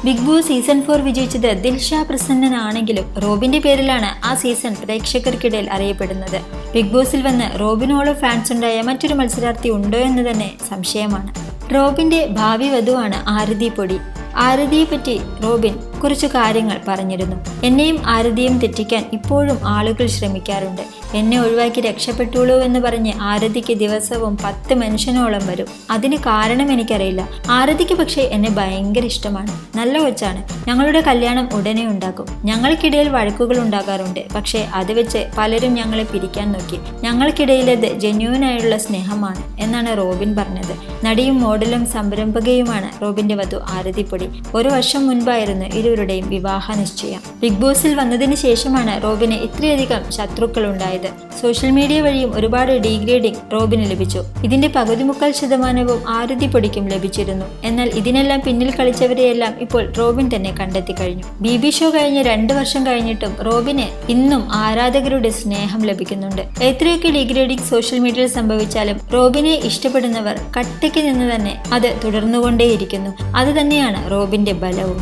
Big boss season 4 വിജയിച്ചത് ദിൽഷ പ്രസന്നനാണെങ്കിലും റോബിന്റെ പേരിലാണ് ആ സീസൺ പ്രേക്ഷകർക്കിടയിൽ അറിയപ്പെടുന്നത്. ബിഗ് ബോസിൽ വന്ന് റോബിനോളം ഫാൻസ് ഉണ്ടായ മറ്റൊരു മത്സരാർത്ഥി ഉണ്ടോ എന്ന് തന്നെ സംശയമാണ്. റോബിന്റെ ഭാവി വധുവാണ് ആരതി പൊടി. ആരതിയെപ്പറ്റി റോബിൻ കുറച്ചു കാര്യങ്ങൾ പറഞ്ഞിരുന്നു. എന്നെയും ആരതിയും തെറ്റിക്കാൻ ഇപ്പോഴും ആളുകൾ ശ്രമിക്കാറുണ്ട്. എന്നെ ഒഴിവാക്കി രക്ഷപ്പെട്ടുള്ളൂ എന്ന് പറഞ്ഞ് ആരതിക്ക് ദിവസവും 10 മെൻഷനോളം വരും. അതിന് കാരണം എനിക്കറിയില്ല. ആരതിക്ക് പക്ഷേ എന്നെ ഭയങ്കര ഇഷ്ടമാണ്. നല്ല കൊച്ചാണ്. ഞങ്ങളുടെ കല്യാണം ഉടനെ ഉണ്ടാക്കും. ഞങ്ങൾക്കിടയിൽ വഴക്കുകൾ ഉണ്ടാകാറുണ്ട്. പക്ഷേ അത് വെച്ച് പലരും ഞങ്ങളെ പിരിക്കാൻ നോക്കി. ഞങ്ങൾക്കിടയിലത് ജെന്യൂനായുള്ള സ്നേഹമാണ് എന്നാണ് റോബിൻ പറഞ്ഞത്. നടിയും മോഡലും സംരംഭകയുമാണ് റോബിന്റെ വധു ആരതി പൊടി. 1 വർഷം മുൻപായിരുന്നു ഇരുവരുടെയും വിവാഹ നിശ്ചയം. ബിഗ് ബോസിൽ വന്നതിന് ശേഷമാണ് റോബിന് ഇത്രയധികം ശത്രുക്കൾ ഉണ്ടായത്. സോഷ്യൽ മീഡിയ വഴിയും ഒരുപാട് ഡീഗ്രേഡിംഗ് റോബിന് ലഭിച്ചു. ഇതിന്റെ 50-40% ആരതി പൊടിക്കും ലഭിച്ചിരുന്നു. എന്നാൽ ഇതിനെല്ലാം പിന്നിൽ കളിച്ചവരെയെല്ലാം ഇപ്പോൾ റോബിൻ തന്നെ കണ്ടെത്തി കഴിഞ്ഞു. BB ഷോ കഴിഞ്ഞ് 2 വർഷം കഴിഞ്ഞിട്ടും റോബിന് ഇന്നും ആരാധകരുടെ സ്നേഹം ലഭിക്കുന്നുണ്ട്. എത്രയൊക്കെ ഡീഗ്രേഡിംഗ് സോഷ്യൽ മീഡിയയിൽ സംഭവിച്ചാലും റോബിനെ ഇഷ്ടപ്പെടുന്നവർ കട്ടയ്ക്ക് നിന്ന് തന്നെ അത് തുടർന്നുകൊണ്ടേയിരിക്കുന്നു. അത് തന്നെയാണ് റോബിന്റെ ബലവും.